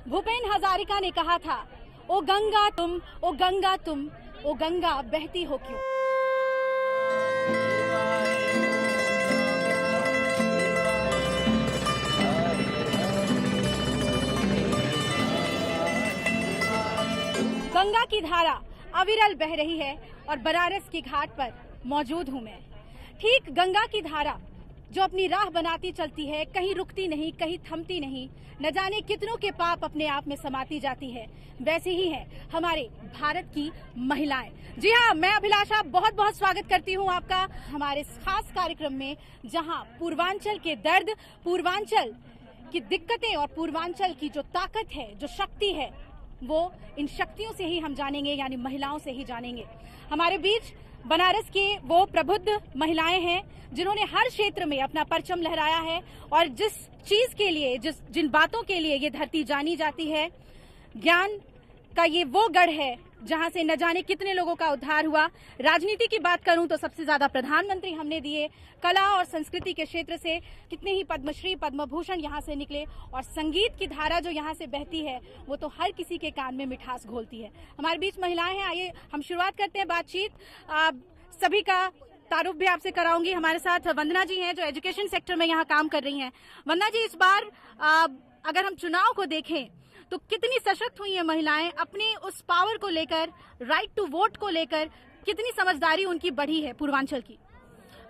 भूपेन हजारिका ने कहा था, ओ गंगा तुम, ओ गंगा तुम, ओ गंगा बहती हो क्यों। गंगा की धारा अविरल बह रही है और बनारस की घाट पर मौजूद हूं मैं। ठीक गंगा की धारा जो अपनी राह बनाती चलती है, कहीं रुकती नहीं, कहीं थमती नहीं, न जाने कितनों के पाप अपने आप में समाती जाती है, वैसे ही है हमारे भारत की महिलाएं। जी हाँ, मैं अभिलाषा बहुत बहुत स्वागत करती हूँ आपका हमारे इस खास कार्यक्रम में, जहाँ पूर्वांचल के दर्द, पूर्वांचल की दिक्कतें और पूर्वांचल की जो ताकत है, जो शक्ति है, वो इन शक्तियों से ही हम जानेंगे, यानी महिलाओं से ही जानेंगे। हमारे बीच बनारस के वो प्रबुद्ध महिलाएं हैं जिन्होंने हर क्षेत्र में अपना परचम लहराया है और जिस चीज के लिए, जिन बातों के लिए ये धरती जानी जाती है, ज्ञान का ये वो गढ़ है जहां से न जाने कितने लोगों का उद्धार हुआ। राजनीति की बात करूं तो सबसे ज्यादा प्रधानमंत्री हमने दिए, कला और संस्कृति के क्षेत्र से कितने ही पद्मश्री, पद्म भूषण यहां से निकले, और संगीत की धारा जो यहां से बहती है वो तो हर किसी के कान में मिठास घोलती है। हमारे बीच महिलाएं हैं, आइए हम शुरुआत करते हैं बातचीत। सभी का तारुफ भी आपसे कराऊंगी। हमारे साथ वंदना जी हैं जो एजुकेशन सेक्टर में यहाँ काम कर रही हैं। वंदना जी, इस बार अगर हम चुनाव को देखें तो कितनी सशक्त हुई है महिलाएं, अपने उस पावर को लेकर, राइट टू वोट को लेकर कितनी समझदारी उनकी बढ़ी है पूर्वांचल की।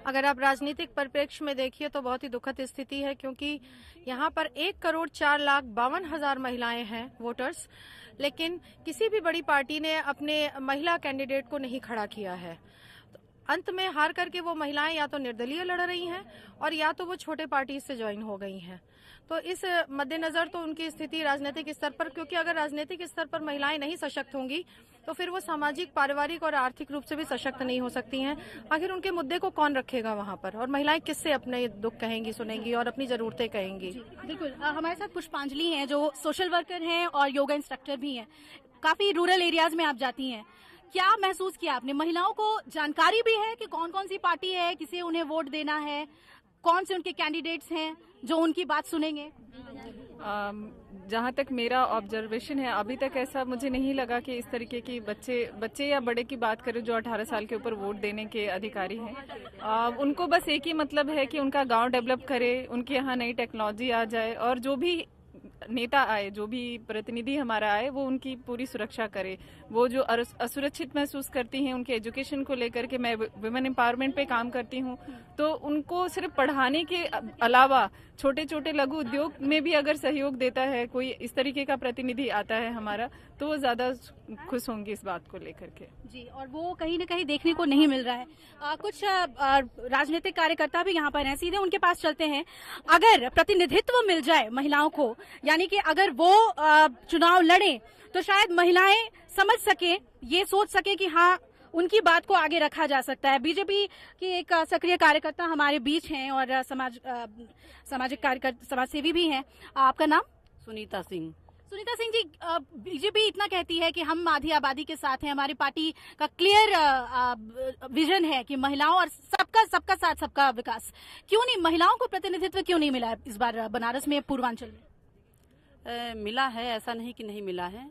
अगर आप राजनीतिक परिप्रेक्ष्य में देखिए तो बहुत ही दुखद स्थिति है, क्योंकि यहाँ पर 1,04,52,000 महिलाएं हैं वोटर्स, लेकिन किसी भी बड़ी पार्टी ने अपने महिला कैंडिडेट को नहीं खड़ा किया है। अंत में हार करके वो महिलाएं या तो निर्दलीय लड़ रही हैं और या तो वो छोटे पार्टी से ज्वाइन हो गई हैं। तो इस मद्देनजर तो उनकी स्थिति राजनीतिक स्तर पर, क्योंकि अगर राजनीतिक स्तर पर महिलाएं नहीं सशक्त होंगी तो फिर वो सामाजिक, पारिवारिक और आर्थिक रूप से भी सशक्त नहीं हो सकती हैं। आखिर उनके मुद्दे को कौन रखेगा वहां पर, और महिलाएं किससे अपने दुख कहेंगी, सुनेंगी और अपनी जरूरतें कहेंगी। बिल्कुल। हमारे साथ पुष्पांजलि हैं जो सोशल वर्कर हैं और योगा इंस्ट्रक्टर भी हैं। काफी रूरल एरियाज में आप जाती हैं, क्या महसूस किया आपने? महिलाओं को जानकारी भी है कि कौन कौन सी पार्टी है, किसे उन्हें वोट देना है, कौन से उनके कैंडिडेट्स हैं जो उनकी बात सुनेंगे? जहाँ तक मेरा ऑब्जर्वेशन है, अभी तक ऐसा मुझे नहीं लगा कि इस तरीके की बच्चे या बड़े की बात करें जो 18 साल के ऊपर वोट देने के अधिकारी हैं। उनको बस एक ही मतलब है कि उनका गांव डेवलप करे, उनके यहाँ नई टेक्नोलॉजी आ जाए, और जो भी नेता आए, जो भी प्रतिनिधि हमारा आए, वो उनकी पूरी सुरक्षा करे। वो जो असुरक्षित महसूस करती हैं उनके एजुकेशन को लेकर के, मैं वुमेन एम्पावरमेंट पे काम करती हूँ, तो उनको सिर्फ पढ़ाने के अलावा छोटे छोटे लघु उद्योग में भी अगर सहयोग देता है कोई, इस तरीके का प्रतिनिधि आता है हमारा, तो वो ज्यादा खुश होंगे इस बात को लेकर के। जी, और वो कहीं न कहीं देखने को नहीं मिल रहा है। कुछ राजनीतिक कार्यकर्ता भी यहाँ पर हैं, सीधे उनके पास चलते हैं। अगर प्रतिनिधित्व मिल जाए महिलाओं को, यानी कि अगर वो चुनाव लड़े, तो शायद महिलाएं समझ सके, ये सोच सके कि हाँ, उनकी बात को आगे रखा जा सकता है। बीजेपी की एक सक्रिय कार्यकर्ता हमारे बीच हैं और सामाजिक कार्यकर्ता, समाजसेवी भी हैं। आपका नाम? सुनीता सिंह। सुनीता सिंह जी, बीजेपी इतना कहती है कि हम आधी आबादी के साथ हैं, हमारी पार्टी का क्लियर विजन है कि महिलाओं और सबका साथ, सबका विकास। क्यों नहीं, महिलाओं को प्रतिनिधित्व क्यों नहीं मिला इस बार बनारस में, पूर्वांचल में? मिला है, ऐसा नहीं कि नहीं मिला है,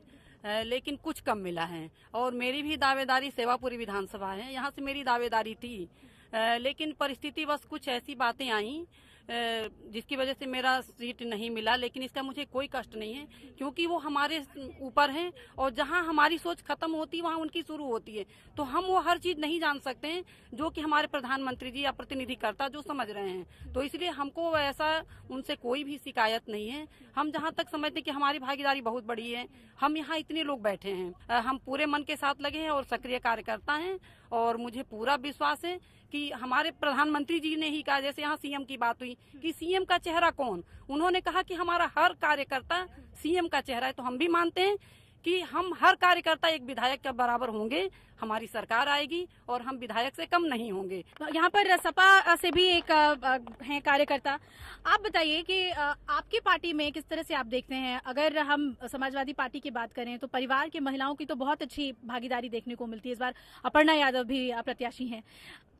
लेकिन कुछ कम मिला है। और मेरी भी दावेदारी सेवापुरी विधानसभा है, यहाँ से मेरी दावेदारी थी, लेकिन परिस्थिति बस कुछ ऐसी बातें आई जिसकी वजह से मेरा सीट नहीं मिला। लेकिन इसका मुझे कोई कष्ट नहीं है, क्योंकि वो हमारे ऊपर है, और जहां हमारी सोच खत्म होती है वहां उनकी शुरू होती है। तो हम वो हर चीज नहीं जान सकते हैं जो कि हमारे प्रधानमंत्री जी या प्रतिनिधिकर्ता जो समझ रहे हैं। तो इसलिए हमको ऐसा उनसे कोई भी शिकायत नहीं है। हम जहां तक समझते कि हमारी भागीदारी बहुत बड़ी है, हम यहाँ इतने लोग बैठे हैं, हम पूरे मन के साथ लगे हैं और सक्रिय कार्यकर्ता हैं, और मुझे पूरा विश्वास है कि हमारे प्रधानमंत्री जी ने ही कहा, जैसे यहाँ सीएम की बात हुई कि सीएम का चेहरा कौन, उन्होंने कहा कि हमारा हर कार्यकर्ता सीएम का चेहरा है। तो हम भी मानते हैं कि हम हर कार्यकर्ता एक विधायक के बराबर होंगे, हमारी सरकार आएगी और हम विधायक से कम नहीं होंगे। यहाँ पर सपा से भी एक हैं कार्यकर्ता। आप बताइए कि आपकी पार्टी में किस तरह से आप देखते हैं? अगर हम समाजवादी पार्टी की बात करें तो परिवार की महिलाओं की तो बहुत अच्छी भागीदारी देखने को मिलती है। इस बार अपर्णा यादव भी प्रत्याशी हैं।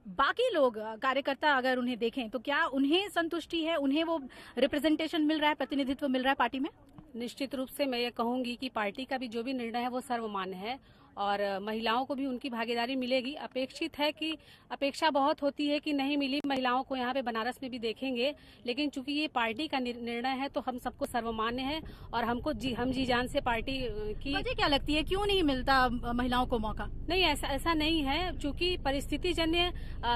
बाकी लोग कार्यकर्ता अगर उन्हें देखें तो क्या उन्हें संतुष्टि है, उन्हें वो रिप्रेजेंटेशन मिल रहा है, प्रतिनिधित्व मिल रहा है पार्टी में? निश्चित रूप से मैं ये कहूंगी कि पार्टी का भी जो भी निर्णय है वो सर्वमान्य है और महिलाओं को भी उनकी भागीदारी मिलेगी। अपेक्षित है कि अपेक्षा बहुत होती है कि नहीं मिली महिलाओं को यहाँ पे बनारस में भी देखेंगे, लेकिन चूंकि ये पार्टी का निर्णय है तो हम सबको सर्वमान्य है और हमको हम जी जान से पार्टी की। मुझे क्या लगती है क्यों नहीं मिलता महिलाओं को मौका? नहीं, ऐसा नहीं है, चूंकि परिस्थिति जन्य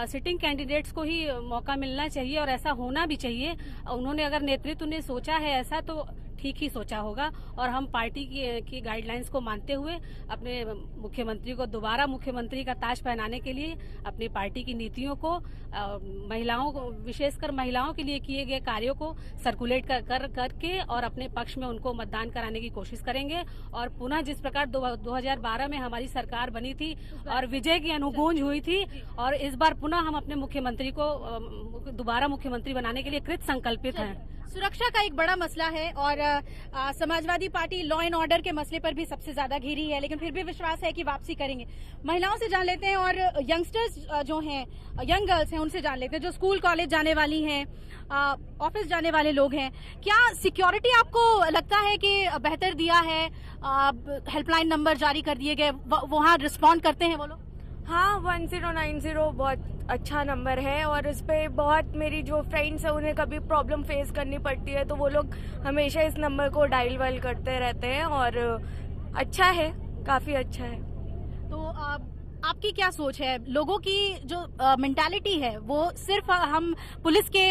सिटिंग कैंडिडेट्स को ही मौका मिलना चाहिए और ऐसा होना भी चाहिए। उन्होंने अगर नेतृत्व ने सोचा है ऐसा तो ठीक ही सोचा होगा और हम पार्टी की गाइडलाइंस को मानते हुए अपने मुख्यमंत्री को दोबारा मुख्यमंत्री का ताज पहनाने के लिए अपनी पार्टी की नीतियों को महिलाओं को, विशेषकर महिलाओं के लिए किए गए कार्यों को सर्कुलेट करके और अपने पक्ष में उनको मतदान कराने की कोशिश करेंगे। और पुनः जिस प्रकार 2012 में हमारी सरकार बनी थी और विजय की अनुगूंज हुई थी और इस बार पुनः हम अपने मुख्यमंत्री को दोबारा मुख्यमंत्री बनाने के लिए कृत संकल्पित हैं। सुरक्षा का एक बड़ा मसला है और Samajwadi party law and order के मसले पर भी सबसे ज्यादा घिरी है, लेकिन फिर भी विश्वास है कि वापसी करेंगे। महिलाओं से जान लेते हैं और यंगस्टर्स जो हैं, यंग गर्ल्स हैं, उनसे जान लेते हैं जो स्कूल कॉलेज जाने वाली हैं, ऑफिस जाने वाले लोग हैं। क्या सिक्योरिटी आपको लगता है कि बेहतर दिया है? हेल्पलाइन नंबर जारी कर दिए गए, वहाँ रिस्पॉन्ड करते हैं वो लोग? हाँ, 1090 बहुत अच्छा नंबर है और उस पर बहुत मेरी जो फ्रेंड्स हैं उन्हें कभी प्रॉब्लम फेस करनी पड़ती है तो वो लोग हमेशा इस नंबर को डायल वाइल करते रहते हैं और अच्छा है, काफी अच्छा है। तो आपकी क्या सोच है? लोगों की जो मेंटालिटी है वो सिर्फ हम पुलिस के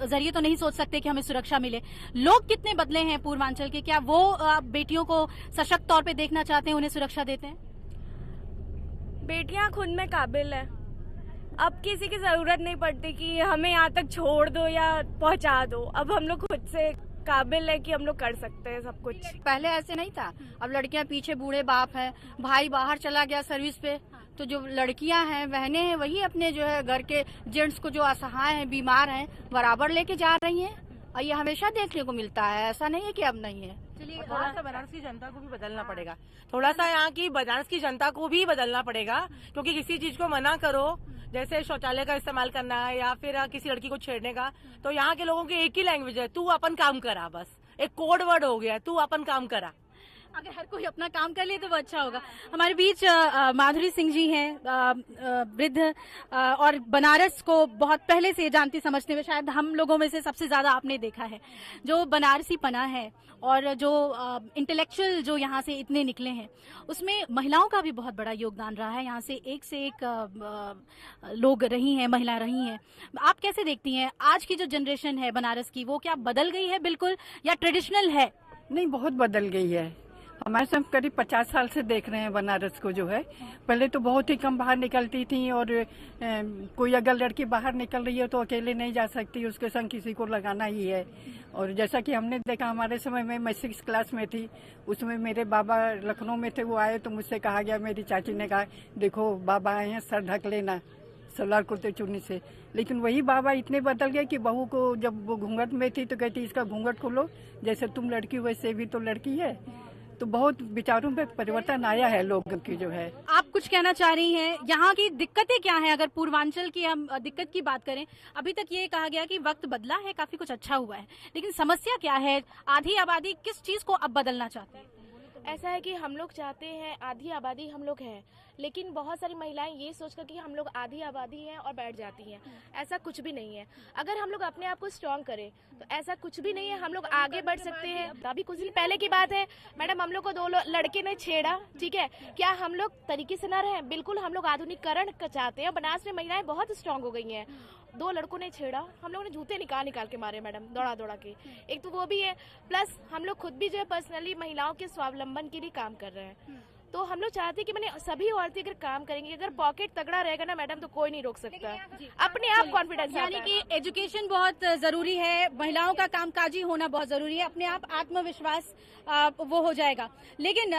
जरिए तो नहीं सोच सकते कि हमें सुरक्षा मिले। लोग कितने बदले हैं पूर्वांचल के? क्या वो बेटियों को सशक्त तौर पे देखना चाहते हैं, उन्हें सुरक्षा देते हैं? बेटियां खुद में काबिल है, अब किसी की जरूरत नहीं पड़ती कि हमें यहाँ तक छोड़ दो या पहुँचा दो। अब हम लोग खुद से काबिल है कि हम लोग कर सकते हैं सब कुछ। पहले ऐसे नहीं था, अब लड़कियां पीछे बूढ़े बाप हैं, भाई बाहर चला गया सर्विस पे, तो जो लड़कियां हैं, बहनें हैं, वही अपने जो है घर के जेंट्स को जो असहाय हैं, बीमार हैं, बराबर लेके जा रही हैं और ये हमेशा देखने को मिलता है, ऐसा नहीं है कि अब नहीं है। थोड़ा सा बनारस की जनता को भी बदलना पड़ेगा, थोड़ा सा यहाँ की बनारस की जनता को भी बदलना पड़ेगा, क्योंकि किसी चीज को मना करो, जैसे शौचालय का इस्तेमाल करना है या फिर किसी लड़की को छेड़ने का, तो यहाँ के लोगों की एक ही लैंग्वेज है, तू अपन काम करा। बस एक कोड वर्ड हो गया, तू अपन काम करा। अगर हर कोई अपना काम कर ले तो वो अच्छा होगा। हमारे बीच माधुरी सिंह जी हैं, वृद्ध और बनारस को बहुत पहले से जानती समझते हुए शायद हम लोगों में से सबसे ज्यादा आपने देखा है जो बनारसी पना है और जो इंटेलेक्चुअल जो यहाँ से इतने निकले हैं, उसमें महिलाओं का भी बहुत बड़ा योगदान रहा है। यहाँ से एक लोग रही हैं, महिला रही हैं। आप कैसे देखती हैं आज की जो जनरेशन है बनारस की, वो क्या बदल गई है बिल्कुल या ट्रेडिशनल है? नहीं, बहुत बदल गई है। हमारे सब करीब 50 साल से देख रहे हैं बनारस को जो है। पहले तो बहुत ही कम बाहर निकलती थी और कोई अगर लड़की बाहर निकल रही है तो अकेले नहीं जा सकती, उसके संग किसी को लगाना ही है। और जैसा कि हमने देखा, हमारे समय में मैं 6 क्लास में थी, उसमें मेरे बाबा लखनऊ में थे, वो आए तो मुझसे कहा गया, मेरी चाची ने कहा देखो बाबा आए हैं, सर ढक लेना सलवार कुर्ते चुन्नी से। लेकिन वही बाबा इतने बदल गए कि बहू को जब वो घूंघट में थी तो कहती इसका घूंघट खोलो, जैसे तुम लड़की वैसे भी तो लड़की है। तो बहुत विचारों पे परिवर्तन आया है लोगों की जो है। आप कुछ कहना चाह रही हैं? यहाँ की दिक्कतें क्या हैं? अगर पूर्वांचल की हम दिक्कत की बात करें, अभी तक ये कहा गया कि वक्त बदला है, काफी कुछ अच्छा हुआ है, लेकिन समस्या क्या है? आधी आबादी किस चीज को अब बदलना चाहती है? ऐसा है कि हम लोग चाहते हैं आधी आबादी हम लोग हैं, लेकिन बहुत सारी महिलाएं ये सोचकर कि हम लोग आधी आबादी हैं और बैठ जाती हैं। ऐसा कुछ भी नहीं है। अगर हम लोग अपने आप को स्ट्रांग करें तो ऐसा कुछ भी नहीं है, हम लोग आगे बढ़ सकते हैं। अभी कुछ दिन पहले की बात है मैडम, हम लोग को 2 लड़के ने छेड़ा, ठीक है, क्या हम लोग तरीके से न रहे? बिल्कुल, हम लोग आधुनिकीकरण चाहते हैं। बनारस में महिलाएं बहुत स्ट्रांग हो गई हैं। 2 लड़कों ने छेड़ा, हम लोगों ने जूते निकाल के मारे मैडम, दौड़ा के। एक तो वो भी है, प्लस हम लोग खुद भी जो है पर्सनली महिलाओं के स्वावलंबन के लिए काम कर रहे हैं। तो हम लोग चाहते हैं कि मैंने सभी औरतें अगर काम करेंगे, अगर पॉकेट तगड़ा रहेगा ना मैडम, तो कोई नहीं रोक सकता। अपने आप कॉन्फिडेंस, यानी कि एजुकेशन बहुत जरूरी है, महिलाओं का कामकाजी होना बहुत जरूरी है, अपने आप आत्मविश्वास वो हो जाएगा। लेकिन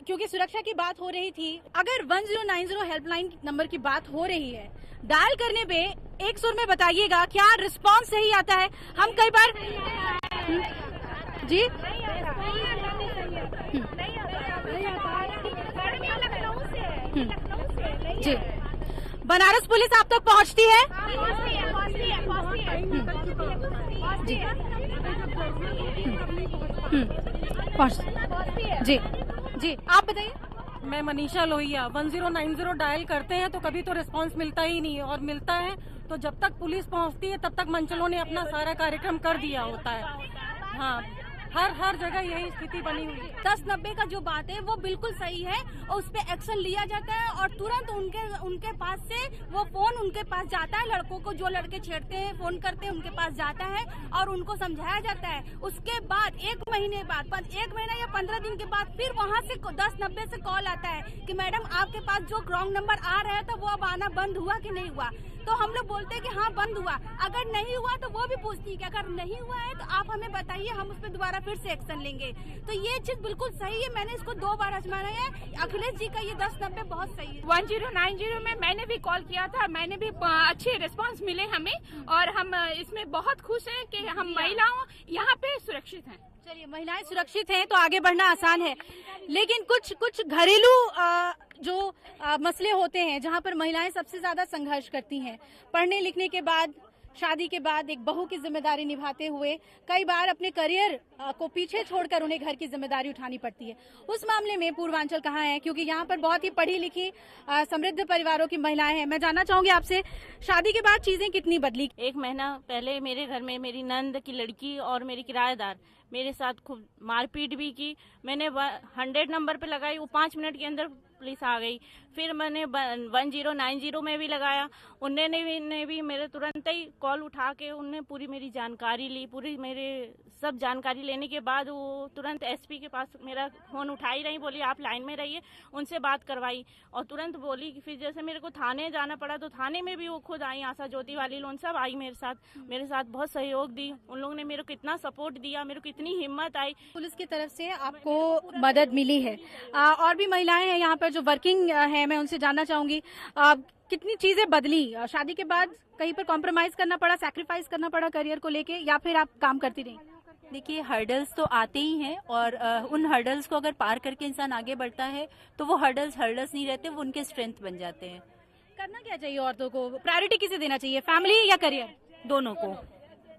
क्योंकि सुरक्षा की बात हो रही थी, अगर 1090 हेल्पलाइन नंबर की बात हो रही है, डायल करने पे एक सुर में बताइएगा क्या रिस्पांस सही आता है? हम कई बार जी जी बनारस पुलिस आप तक पहुंचती है? जी पहुंचती है। जी जी, आप बताइए। मैं मनीषा लोहिया। 1090 डायल करते हैं तो कभी तो रिस्पांस मिलता ही नहीं है, और मिलता है तो जब तक पुलिस पहुंचती है तब तक मंचलों ने अपना सारा कार्यक्रम कर दिया होता है। हाँ, हर जगह यही स्थिति बनी हुई है। 1090 का जो बात है वो बिल्कुल सही है और उस पर एक्शन लिया जाता है और तुरंत उनके पास से वो फोन उनके पास जाता है। लड़कों को जो लड़के छेड़ते हैं, फोन करते हैं, उनके पास जाता है और उनको समझाया जाता है। उसके बाद 1 महीने बाद 1 महीना या 15 दिन के बाद फिर वहाँ से 1090 से कॉल आता है कि मैडम आपके पास जो रॉन्ग नंबर आ रहा था वो अब आना बंद हुआ कि नहीं हुआ। तो हम लोग बोलते हैं कि हाँ बंद हुआ। अगर नहीं हुआ तो वो भी पूछती है कि अगर नहीं हुआ है तो आप हमें बताइए, हम उस पर दोबारा फिर से एक्शन लेंगे। तो ये चीज बिल्कुल सही है। मैंने इसको 2 बार आजमाया है। अखिलेश जी का ये 1090 बहुत सही है। 1090 में मैंने भी कॉल किया था, मैंने भी अच्छे रिस्पांस मिले हमें, और हम इसमें बहुत खुश हैं कि हम महिलाओं यहाँ पे सुरक्षित हैं। चलिए, महिलाएं सुरक्षित हैं तो आगे बढ़ना आसान है, लेकिन कुछ घरेलू जो मसले होते हैं जहां पर महिलाएं सबसे ज्यादा संघर्ष करती हैं। पढ़ने लिखने के बाद, शादी के बाद एक बहू की जिम्मेदारी निभाते हुए कई बार अपने करियर को पीछे छोड़कर उन्हें घर की जिम्मेदारी उठानी पड़ती है। उस मामले में पूर्वांचल कहाँ है, क्योंकि यहाँ पर बहुत ही पढ़ी लिखी समृद्ध परिवारों की महिलाएं हैं। मैं जानना चाहूंगी आपसे, शादी के बाद चीजें कितनी बदली? 1 महीना पहले मेरे घर में मेरी नंद की लड़की और मेरी किराएदार मेरे साथ खूब मारपीट भी की। मैंने 100 नंबर पे लगाई, वो 5 मिनट के अंदर पुलिस आ गई। फिर मैंने 1090 में भी लगाया, उन्होंने भी मेरे तुरंत ही कॉल उठा के उनने पूरी मेरी जानकारी ली। पूरी मेरे सब जानकारी लेने के बाद वो तुरंत एसपी के पास मेरा फोन उठाई रही, बोली आप लाइन में रहिए, उनसे बात करवाई और तुरंत बोली। फिर जैसे मेरे को थाने जाना पड़ा तो थाने में भी वो खुद आई, आशा ज्योति वाली लोन सब आई मेरे साथ बहुत सहयोग दी। उन लोगों ने मेरे को कितना सपोर्ट दिया, मेरे को कितनी हिम्मत आई। पुलिस की तरफ से आपको मदद मिली है। और भी महिलाएं हैं यहाँ पर जो वर्किंग है, मैं उनसे जानना चाहूंगी कितनी चीजें बदली शादी के बाद? कहीं पर कॉम्प्रोमाइज करना पड़ा, सैक्रिफाइस करना पड़ा करियर को लेके, या फिर आप काम करती रही? देखिए, हर्डल्स तो आते ही हैं और उन हर्डल्स को अगर पार करके इंसान आगे बढ़ता है तो वो हर्डल्स नहीं रहते, वो उनके स्ट्रेंथ बन जाते हैं। करना क्या चाहिए औरतों को? प्रायोरिटी किसे देना चाहिए, फैमिली या करियर?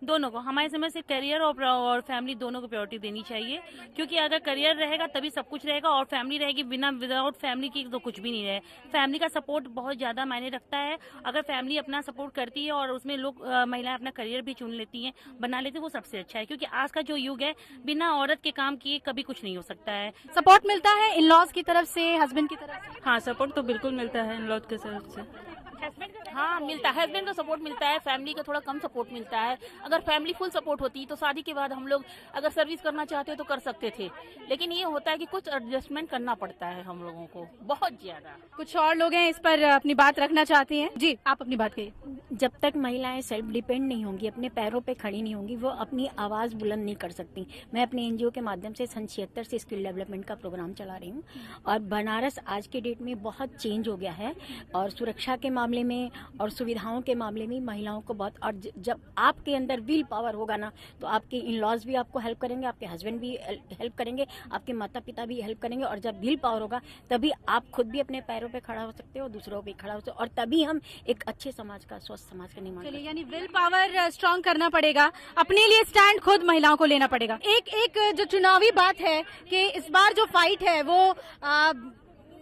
दोनों को हमारे समय से करियर और फैमिली दोनों को प्रायोरिटी देनी चाहिए, क्योंकि अगर करियर रहेगा तभी सब कुछ रहेगा, और फैमिली रहेगी विदाउट फैमिली की तो कुछ भी नहीं रहे। फैमिली का सपोर्ट बहुत ज्यादा मायने रखता है। अगर फैमिली अपना सपोर्ट करती है और उसमें लोग महिलाएं अपना करियर भी चुन लेती हैं, बना लेती है, वो सबसे अच्छा है। क्योंकि आज का जो युग है, बिना औरत के काम किए कभी कुछ नहीं हो सकता है। सपोर्ट मिलता है इन लॉज की तरफ से, हस्बैंड की तरफ से? हाँ, सपोर्ट तो बिल्कुल मिलता है इन लॉज की तरफ से। हाँ, मिलता है। हस्बैंड का सपोर्ट मिलता है, फैमिली का थोड़ा कम सपोर्ट मिलता है। अगर फैमिली फुल सपोर्ट होती तो शादी के बाद हम लोग अगर सर्विस करना चाहते तो कर सकते थे, लेकिन ये होता है कि कुछ एडजस्टमेंट करना पड़ता है हम लोगों को बहुत ज्यादा। कुछ और लोग हैं इस पर अपनी बात रखना चाहती हैं। जी, आप अपनी बात कहिए। जब तक महिलाएं सेल्फ डिपेंड नहीं होंगी, अपने पैरों पे खड़ी नहीं होंगी, वो अपनी आवाज बुलंद नहीं कर सकती। मैं अपने एनजीओ के माध्यम से सन 76 से स्किल डेवलपमेंट का प्रोग्राम चला रही हूँ, और बनारस आज के डेट में बहुत चेंज हो गया है, और सुरक्षा के मामले में और सुविधाओं के मामले में महिलाओं को बहुत। और जब आपके अंदर विल पावर होगा ना, तो आपके इन लॉज भी आपको हेल्प करेंगे, आपके हस्बैंड भी हेल्प करेंगे, आपके माता पिता भी हेल्प करेंगे, और जब विल पावर होगा तभी आप खुद भी अपने पैरों पे खड़ा हो सकते हो, दूसरों पे खड़ा हो सकते हो, और तभी हम एक अच्छे समाज का, स्वस्थ समाज का निर्माण करेंगे। यानी विल पावर स्ट्रांग करना पड़ेगा, अपने लिए स्टैंड खुद महिलाओं को लेना पड़ेगा। एक जो चुनावी बात है कि इस बार जो फाइट है वो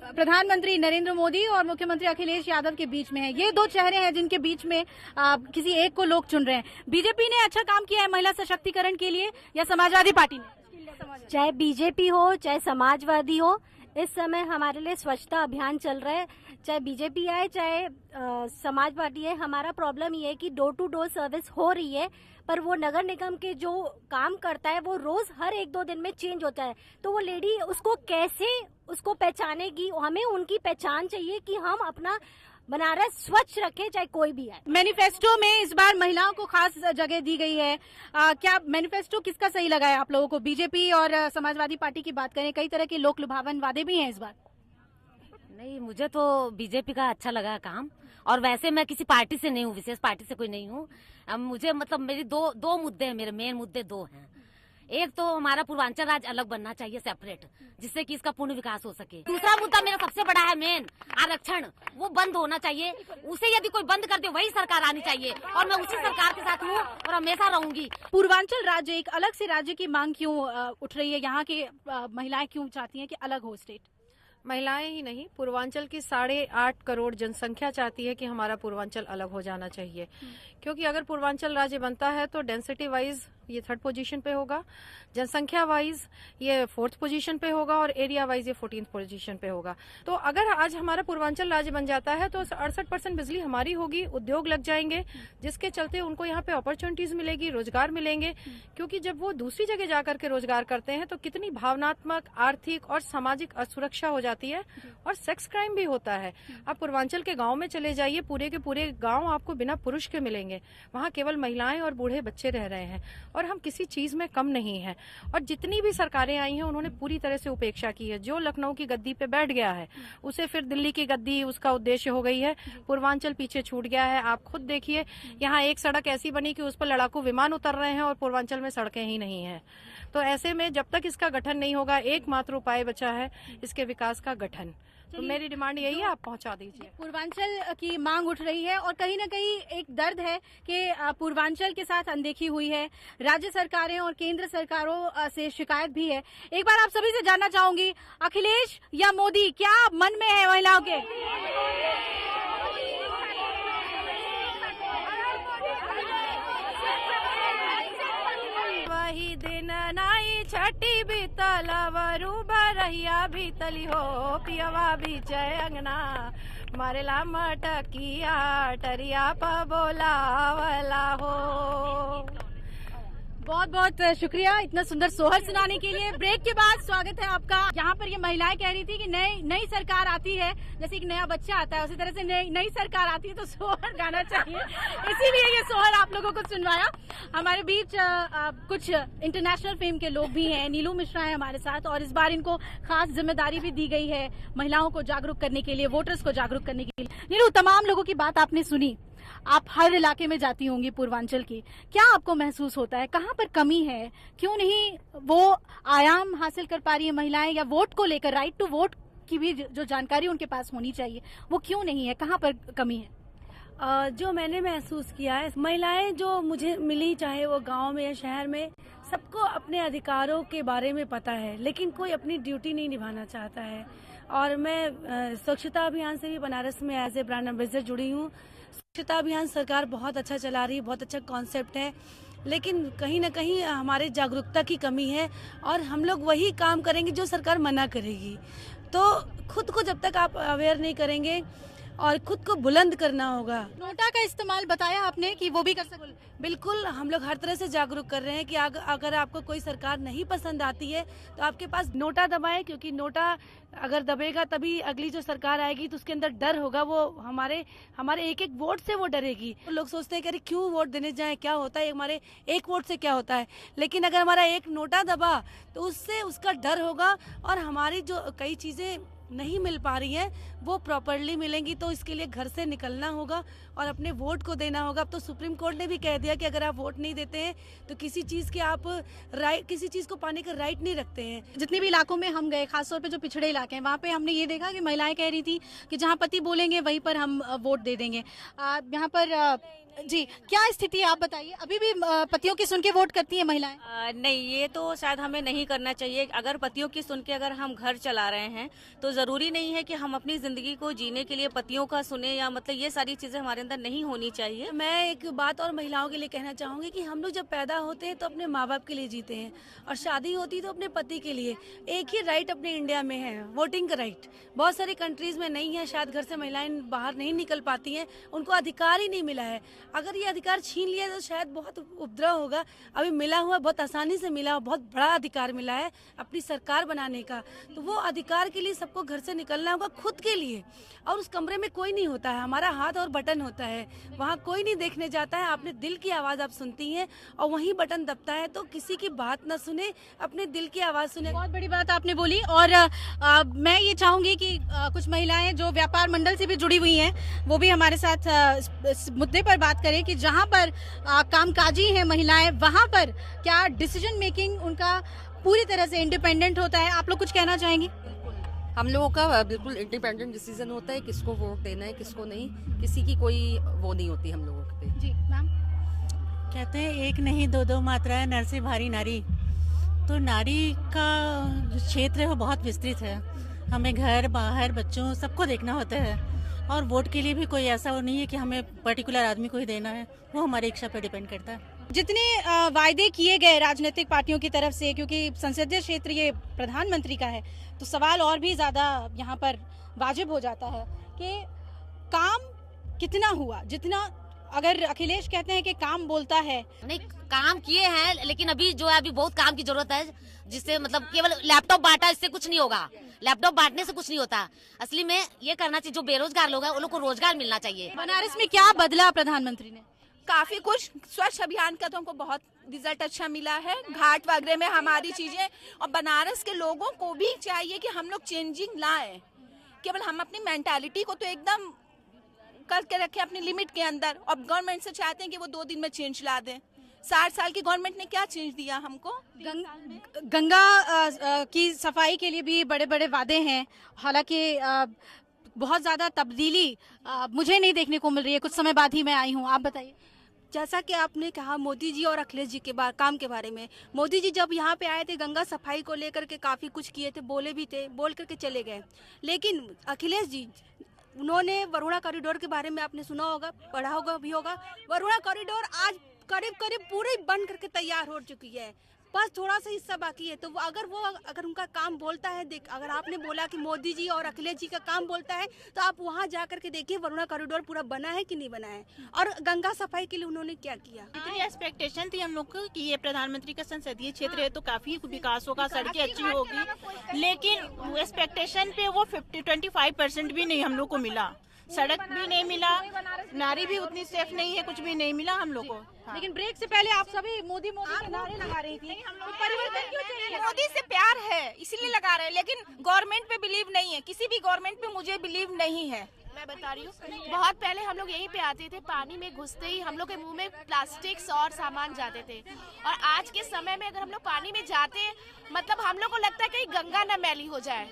प्रधानमंत्री नरेंद्र मोदी और मुख्यमंत्री अखिलेश यादव के बीच में है। ये 2 चेहरे हैं जिनके बीच में किसी एक को लोग चुन रहे हैं। बीजेपी ने अच्छा काम किया है महिला सशक्तिकरण के लिए, या समाजवादी पार्टी ने? चाहे बीजेपी हो चाहे समाजवादी हो, इस समय हमारे लिए स्वच्छता अभियान चल रहा है। चाहे बीजेपी आए चाहे समाजवादी है, हमारा प्रॉब्लम ये है कि डोर टू डोर सर्विस हो रही है, पर वो नगर निगम के जो काम करता है वो रोज हर 1-2 दिन में चेंज होता है। तो वो लेडी उसको कैसे उसको पहचानेगी? हमें उनकी पहचान चाहिए कि हम अपना बनारस स्वच्छ रखें, चाहे कोई भी आए। मैनिफेस्टो में इस बार महिलाओं को खास जगह दी गई है। क्या मैनिफेस्टो किसका सही लगा है आप लोगों को? बीजेपी और समाजवादी पार्टी की बात करें, कई तरह के लोक लुभावन वादे भी हैं इस बार। नहीं, मुझे तो बीजेपी का अच्छा लगा काम, और वैसे मैं किसी पार्टी से नहीं हूँ, विशेष पार्टी से कोई नहीं हूँ। मुझे मतलब मेरी दो मुद्दे हैं, मेरे मेन मुद्दे 2 हैं। एक तो हमारा पूर्वांचल राज्य अलग बनना चाहिए सेपरेट, जिससे कि इसका पूर्ण विकास हो सके। दूसरा मुद्दा मेरा सबसे बड़ा है मेन आरक्षण, वो बंद होना चाहिए। उसे यदि कोई बंद कर दे वही सरकार आनी चाहिए, और मैं उसी सरकार के साथ हूँ और हमेशा रहूंगी। पूर्वांचल राज्य एक अलग से राज्य की मांग क्यों उठ रही है? यहाँ की महिलाएं क्यों चाहती हैं कि अलग हो स्टेट? महिलाएं ही नहीं, पूर्वांचल की 8.5 करोड़ जनसंख्या चाहती है कि हमारा पूर्वांचल अलग हो जाना चाहिए। क्योंकि अगर पूर्वांचल राज्य बनता है तो डेंसिटी वाइज ये 3rd पोजीशन पे होगा, जनसंख्या वाइज ये 4th पोजीशन पे होगा, और एरिया वाइज ये 14th पोजीशन पे होगा। तो अगर आज हमारा पूर्वांचल राज्य बन जाता है तो 68% बिजली हमारी होगी, उद्योग लग जाएंगे, जिसके चलते उनको यहाँ पे अपॉर्चुनिटीज मिलेगी, रोजगार मिलेंगे। क्योंकि जब वो दूसरी जगह जाकर के रोजगार करते हैं तो कितनी भावनात्मक, आर्थिक और सामाजिक असुरक्षा हो जाती है, और सेक्स क्राइम भी होता है। आप पूर्वांचल के गाँव में चले जाइए, पूरे के पूरे गाँव आपको बिना पुरुष के मिलेंगे, वहाँ केवल महिलाएं और बूढ़े बच्चे रह रहे हैं, और हम किसी चीज में कम नहीं है। और जितनी भी सरकारें आई हैं उन्होंने पूरी तरह से उपेक्षा की है। जो लखनऊ की गद्दी पे बैठ गया है उसे फिर दिल्ली की गद्दी उसका उद्देश्य हो गई है। पूर्वांचल पीछे छूट गया है। आप खुद देखिए, यहाँ एक सड़क ऐसी बनी कि उस पर लड़ाकू विमान उतर रहे हैं, और पूर्वांचल में सड़कें ही नहीं है। तो ऐसे में जब तक इसका गठन नहीं होगा, एकमात्र उपाय बचा है इसके विकास का गठन। तो मेरी डिमांड यही है, आप पहुंचा दीजिए। पूर्वांचल की मांग उठ रही है, और कहीं न कहीं एक दर्द है कि पूर्वांचल के साथ अनदेखी हुई है। राज्य सरकारें और केंद्र सरकारों से शिकायत भी है। एक बार आप सभी से जानना चाहूंगी, अखिलेश या मोदी, क्या मन में है महिलाओं के? वही दिन नाई छठी बीतल, वरु बरहिया बीतली हो, पियवा बीचय अंगना, मरला मटकिया टरिया प बोलावला हो। बहुत बहुत शुक्रिया इतना सुंदर सोहर सुनाने के लिए। ब्रेक के बाद स्वागत है आपका। यहाँ पर ये महिलाएं कह रही थी कि नई सरकार आती है, जैसे एक नया बच्चा आता है उसी तरह से नई सरकार आती है तो सोहर गाना चाहिए, इसीलिए ये सोहर आप लोगों को सुनवाया। हमारे बीच कुछ इंटरनेशनल फेम के लोग भी हैं। नीलू मिश्रा है हमारे साथ, और इस बार इनको खास जिम्मेदारी भी दी गई है महिलाओं को जागरूक करने के लिए, वोटर्स को जागरूक करने के लिए। नीलू, तमाम लोगों की बात आपने सुनी, आप हर इलाके में जाती होंगी पूर्वांचल की, क्या आपको महसूस होता है कहाँ पर कमी है? क्यों नहीं वो आयाम हासिल कर पा रही है महिलाएं, या वोट को लेकर, राइट टू वोट की भी जो जानकारी उनके पास होनी चाहिए वो क्यों नहीं है? कहाँ पर कमी है? जो मैंने महसूस किया है, महिलाएं जो मुझे मिली, चाहे वो गांव में या शहर में, सबको अपने अधिकारों के बारे में पता है, लेकिन कोई अपनी ड्यूटी नहीं निभाना चाहता है। और मैं स्वच्छता अभियान से भी बनारस में एज ए ब्रांड एम्बेसडर जुड़ी हूँ। स्वच्छता अभियान सरकार बहुत अच्छा चला रही है, बहुत अच्छा कॉन्सेप्ट है, लेकिन कहीं ना कहीं हमारे जागरूकता की कमी है, और हम लोग वही काम करेंगे जो सरकार मना करेगी। तो खुद को जब तक आप अवेयर नहीं करेंगे और खुद को बुलंद करना होगा। नोटा का इस्तेमाल बताया आपने कि वो भी कर सकते। बिल्कुल, हम लोग हर तरह से जागरूक कर रहे हैं कि अगर आपको कोई सरकार नहीं पसंद आती है तो आपके पास नोटा दबाएं, क्योंकि नोटा अगर दबेगा तभी अगली जो सरकार आएगी तो उसके अंदर डर होगा, वो हमारे एक एक वोट से वो डरेगी। तो लोग सोचते हैं कि अरे क्यों वोट देने जाएं, क्या होता है, हमारे एक वोट से क्या होता है, लेकिन अगर हमारा एक नोटा दबा तो उससे उसका डर होगा, और हमारी जो कई चीजें नहीं मिल पा रही है वो प्रॉपरली मिलेंगी। तो इसके लिए घर से निकलना होगा और अपने वोट को देना होगा। अब तो सुप्रीम कोर्ट ने भी कह दिया कि अगर आप वोट नहीं देते हैं तो किसी चीज के आप राइट, किसी चीज को पाने का राइट नहीं रखते हैं। जितने भी इलाकों में हम गए, खासतौर पे जो पिछड़े इलाके हैं, वहाँ पे हमने ये देखा कि महिलाएं कह रही थी कि जहाँ पति बोलेंगे वहीं पर हम वोट दे देंगे। यहाँ पर जी क्या स्थिति है, आप बताइए? अभी भी पतियों की सुन के वोट करती है महिलाएं? नहीं, ये तो शायद हमें नहीं करना चाहिए। अगर पतियों की सुन के अगर हम घर चला रहे हैं तो जरूरी नहीं है कि हम अपनी जिंदगी को जीने के लिए पतियों का सुने, या मतलब ये सारी चीजें हमारे अंदर नहीं होनी चाहिए। मैं एक बात और महिलाओं के लिए कहना चाहूंगी कि हम लोग जब पैदा होते हैं तो अपने माँ बाप के लिए जीते हैं, और शादी होती है तो अपने पति के लिए। एक ही राइट अपने इंडिया में है, वोटिंग का राइट। बहुत सारी कंट्रीज में नहीं है, शायद घर से महिलाएं बाहर नहीं निकल पाती हैं, उनको अधिकार ही नहीं मिला है। अगर ये अधिकार छीन लिया तो शायद बहुत उपद्रव होगा। अभी मिला हुआ बहुत आसानी से मिला, बहुत बड़ा अधिकार मिला है अपनी सरकार बनाने का, तो वो अधिकार के लिए सबको घर से निकलना होगा खुद के लिए, और उस कमरे में कोई नहीं होता है, हमारा हाथ और बटन होता है, वहाँ कोई नहीं देखने जाता है। अपने दिल की आवाज़ आप सुनती हैं और वहीं बटन दबता है, तो किसी की बात ना सुने, अपने दिल की आवाज़ सुने। बहुत बड़ी बात आपने बोली। और मैं ये चाहूंगी कि कुछ महिलाएं जो व्यापार मंडल से भी जुड़ी हुई हैं वो भी हमारे साथ इस मुद्दे पर बात करें कि जहां पर कामकाजी हैं महिलाएं, वहां पर क्या डिसीजन मेकिंग उनका पूरी तरह से इंडिपेंडेंट होता है? आप लोग कुछ कहना चाहेंगे? हम लोगों का बिल्कुल इंडिपेंडेंट डिसीजन होता है, किसको वोट देना है किसको नहीं, किसी की कोई वो नहीं होती हम लोगों पे। जी मैम। कहते हैं एक नहीं दो दो मात्राएं नर से भारी नारी, तो नारी का जो क्षेत्र है वो बहुत विस्तृत है। हमें घर बाहर बच्चों सबको देखना होता है, और वोट के लिए भी कोई ऐसा वो नहीं है कि हमें पर्टिकुलर आदमी को ही देना है, वो हमारी इच्छा पर डिपेंड करता है। जितने वायदे किए गए राजनीतिक पार्टियों की तरफ से, क्योंकि संसदीय क्षेत्र ये प्रधानमंत्री का है, तो सवाल और भी ज्यादा यहाँ पर वाजिब हो जाता है कि काम कितना हुआ। जितना अगर अखिलेश कहते हैं कि काम बोलता है, नहीं काम किए हैं, लेकिन अभी जो है अभी बहुत काम की जरूरत है, जिससे मतलब केवल लैपटॉप बांटा इससे कुछ नहीं होगा, लैपटॉप बांटने से कुछ नहीं होता। असली में ये करना चाहिए, जो बेरोजगार लोग हैं उन लोग को रोजगार मिलना चाहिए। बनारस में क्या बदला प्रधानमंत्री ने? काफी कुछ, स्वच्छ अभियान का तो हमको बहुत रिजल्ट अच्छा मिला है, घाट वगैरह में हमारी चीजें, और बनारस के लोगों को भी चाहिए कि हम लोग चेंजिंग लाएं। केवल हम अपनी मेंटालिटी को तो एकदम करके रखें अपनी लिमिट के अंदर, और गवर्नमेंट से चाहते हैं कि वो 2 दिन में चेंज ला दें। 60 साल की गवर्नमेंट ने क्या चेंज दिया हमको? गंगा की सफाई के लिए भी बड़े बड़े वादे हैं, हालांकि बहुत ज्यादा तब्दीली मुझे नहीं देखने को मिल रही है। कुछ समय बाद ही मैं आई हूँ, आप बताइए। जैसा कि आपने कहा मोदी जी और अखिलेश जी के काम के बारे में, मोदी जी जब यहाँ पे आए थे गंगा सफाई को लेकर के काफ़ी कुछ किए थे, बोले भी थे, बोल करके चले गए। लेकिन अखिलेश जी उन्होंने वरुणा कॉरिडोर के बारे में आपने सुना होगा, पढ़ा होगा भी होगा। वरुणा कॉरिडोर आज करीब करीब पूरी बन करके तैयार हो चुकी है, बस थोड़ा सा हिस्सा बाकी है। तो अगर उनका काम बोलता है, अगर आपने बोला कि मोदी जी और अखिलेश जी का काम बोलता है, तो आप वहाँ जा करके देखिए वरुणा कॉरिडोर पूरा बना है कि नहीं बना है, और गंगा सफाई के लिए उन्होंने क्या किया। इतनी एक्सपेक्टेशन थी हम लोग को कि ये प्रधानमंत्री का संसदीय क्षेत्र है तो काफी विकास होगा, सड़कें अच्छी होगी, लेकिन एक्सपेक्टेशन पे वो 25% भी नहीं हम लोग को मिला। सड़क भी नहीं मिला, नारी भी उतनी सेफ नहीं है, कुछ भी नहीं मिला हम लोग को। लेकिन ब्रेक से पहले आप सभी मोदी मोदी के नारे लगा रही थी, तो परिवर्तन क्यों चाहिए? मोदी से प्यार है इसीलिए लगा रहे हैं, लेकिन गवर्नमेंट पे बिलीव नहीं है, किसी भी गवर्नमेंट पे मुझे बिलीव नहीं है। मैं बता रही हूँ, बहुत पहले हम लोग यहीं पे आते थे, पानी में घुसते ही हम लोग के मुंह में प्लास्टिक्स और सामान जाते थे, और आज के समय में अगर हम लोग पानी में जाते, मतलब हम लोग को लगता है कहीं गंगा न मैली हो जाए।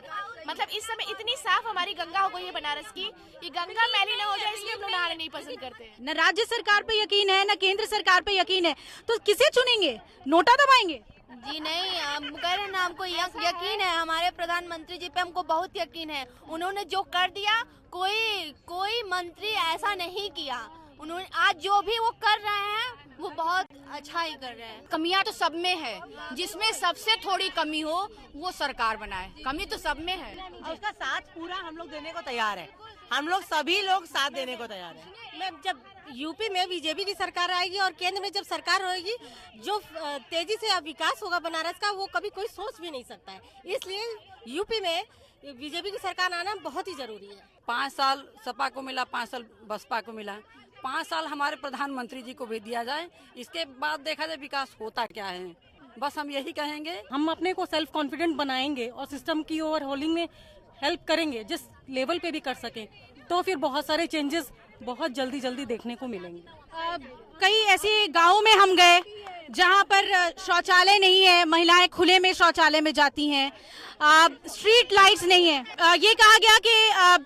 मतलब इस समय इतनी साफ हमारी गंगा हो गई है बनारस की, ये गंगा मैली न हो जाए, इसलिए हम लोग नहाना नहीं पसंद करते। न राज्य सरकार पे यकीन है, न केंद्र सरकार पे यकीन है, तो किसे चुनेंगे? नोटा दबाएंगे? जी नहीं, हम कह रहे हैं ना, हमको यकीन है, हमारे प्रधानमंत्री जी पे हमको बहुत यकीन है। उन्होंने जो कर दिया, कोई मंत्री ऐसा नहीं किया। उन्होंने आज जो भी वो कर रहे हैं वो बहुत अच्छा ही कर रहे हैं। कमियां तो सब में है, जिसमें सबसे थोड़ी कमी हो वो सरकार बनाए, कमी तो सब में है, और उसका साथ पूरा हम लोग देने को तैयार है, हम लोग सभी लोग साथ देने को तैयार है। मैम, जब यूपी में बीजेपी की सरकार आएगी और केंद्र में जब सरकार होगी, जो तेजी से विकास होगा बनारस का, वो कभी कोई सोच भी नहीं सकता है। इसलिए यूपी में बीजेपी की सरकार आना बहुत ही जरूरी है। 5 साल सपा को मिला, 5 साल बसपा को मिला, 5 साल हमारे प्रधानमंत्री जी को भी दिया जाए, इसके बाद देखा जाए विकास होता क्या है। बस हम यही कहेंगे, हम अपने को सेल्फ कॉन्फिडेंट बनाएंगे और सिस्टम की ओवरहोलिंग में हेल्प करेंगे, जिस लेवल पे भी कर सके, तो फिर बहुत सारे चेंजेस बहुत जल्दी देखने को मिलेंगे। कई ऐसे गाँव में हम गए जहाँ पर शौचालय नहीं है, महिलाएं खुले में शौचालय में जाती हैं, स्ट्रीट लाइट्स नहीं है। ये कहा गया कि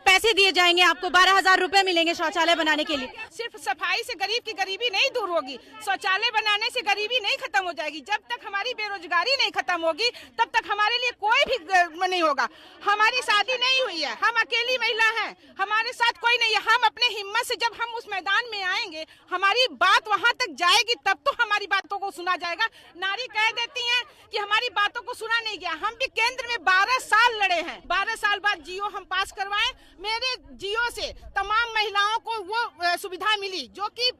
पैसे दिए जाएंगे, आपको 12,000 रुपए मिलेंगे शौचालय बनाने के लिए। सिर्फ सफाई से गरीब की गरीबी नहीं दूर होगी, शौचालय बनाने से गरीबी नहीं खत्म हो जाएगी। जब तक हमारी बेरोजगारी नहीं खत्म होगी, तब तक हमारे लिए कोई भी नहीं होगा। हमारी शादी नहीं हुई है, हम अकेली महिला हैं, हमारे साथ कोई नहीं है। हम अपने हिम्मत से जब हम उस मैदान में आएंगे, हमारी बात वहाँ तक जाएगी, तब तो हमारी बातों को सुना जाएगा। नारी कह देती हैं कि हमारी बातों को सुना नहीं गया। हम भी केंद्र में 12 साल लड़े हैं, 12 साल बाद जियो हम पास करवाए। मेरे जियो से तमाम महिलाओं को वो सुविधा मिली जो कि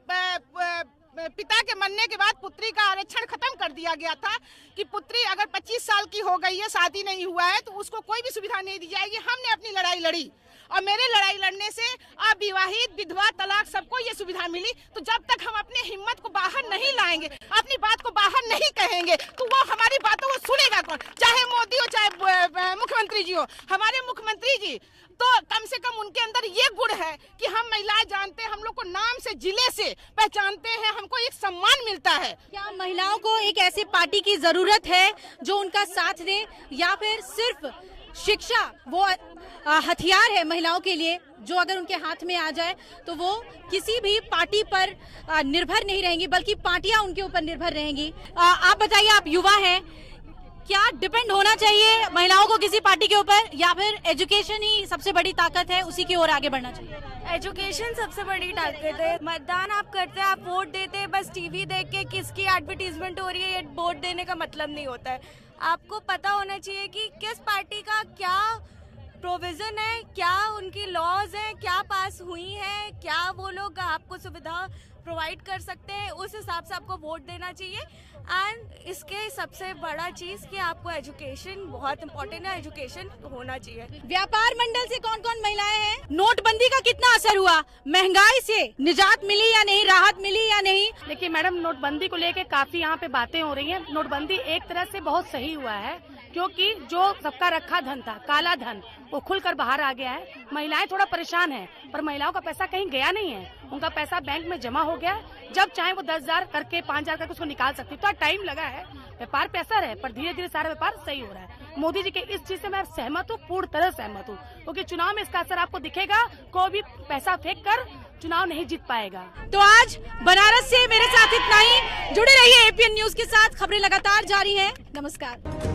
पिता के मरने के बाद पुत्री का आरक्षण खत्म कर दिया गया था कि पुत्री अगर 25 साल की हो गई है, शादी नहीं हुआ है, तो उसको कोई भी सुविधा नहीं दी जाएगी। हमने अपनी लड़ाई लड़ी और मेरे लड़ाई लड़ने से अविवाहित, विधवा, तलाक सबको ये सुविधा मिली। तो जब तक हम अपने हिम्मत को बाहर नहीं लाएंगे, अपनी बात को बाहर नहीं कहेंगे, तो वो हमारी बातों को सुनेगा कौन? चाहे मोदी हो चाहे मुख्यमंत्री जी हो। हमारे मुख्यमंत्री जी तो कम से कम उनके अंदर ये गुण है कि हम महिलाएं जानते हैं, हम लोग को नाम से, जिले से पहचानते हैं, हमको एक सम्मान मिलता है। क्या महिलाओं को एक ऐसी पार्टी की जरूरत है जो उनका साथ दे, या फिर सिर्फ शिक्षा वो हथियार है महिलाओं के लिए जो अगर उनके हाथ में आ जाए तो वो किसी भी पार्टी पर निर्भर नहीं रहेंगी, बल्कि पार्टियां उनके ऊपर निर्भर रहेंगी? आप बताइए, आप युवा हैं, क्या डिपेंड होना चाहिए महिलाओं को किसी पार्टी के ऊपर, या फिर एजुकेशन ही सबसे बड़ी ताकत है, उसी की ओर आगे बढ़ना चाहिए? एजुकेशन सबसे बड़ी ताकत है। मतदान आप करते हैं, आप वोट देते हैं, बस टीवी देख के किसकी एडवर्टीजमेंट हो रही है, ये वोट देने का मतलब नहीं होता है। आपको पता होना चाहिए कि किस पार्टी का क्या प्रोविजन है, क्या उनकी लॉज हैं, क्या पास हुई हैं, क्या वो लोग आपको सुविधा प्रोवाइड कर सकते हैं, उस हिसाब से आपको वोट देना चाहिए। एंड इसके सबसे बड़ा चीज कि आपको एजुकेशन बहुत इम्पोर्टेंट है, एजुकेशन होना चाहिए। व्यापार मंडल से कौन कौन महिलाएं हैं? नोटबंदी का कितना असर हुआ? महंगाई से निजात मिली या नहीं, राहत मिली या नहीं? देखिए मैडम, नोटबंदी को लेके काफी यहाँ पे बातें हो रही हैं। नोटबंदी एक तरह से बहुत सही हुआ है, क्योंकि जो सबका रखा धन था, काला धन, वो खुलकर बाहर आ गया है। महिलाएं थोड़ा परेशान हैं, पर महिलाओं का पैसा कहीं गया नहीं है, उनका पैसा बैंक में जमा हो गया। जब चाहे वो 10,000 करके 5,000 करके उसको निकाल सकती है। तो टाइम लगा है, व्यापार पे असर है, पर धीरे धीरे सारा व्यापार सही हो रहा है। मोदी जी के इस चीज से मैं सहमत हूँ, पूर्ण तरह सहमत हूँ, क्योंकि चुनाव में इसका असर आपको दिखेगा। कोई भी पैसा फेंक कर चुनाव नहीं जीत पाएगा। तो आज बनारस से मेरे साथ इतना ही। जुड़े रहिए एपीएन न्यूज के साथ, खबरें लगातार जारी है। नमस्कार।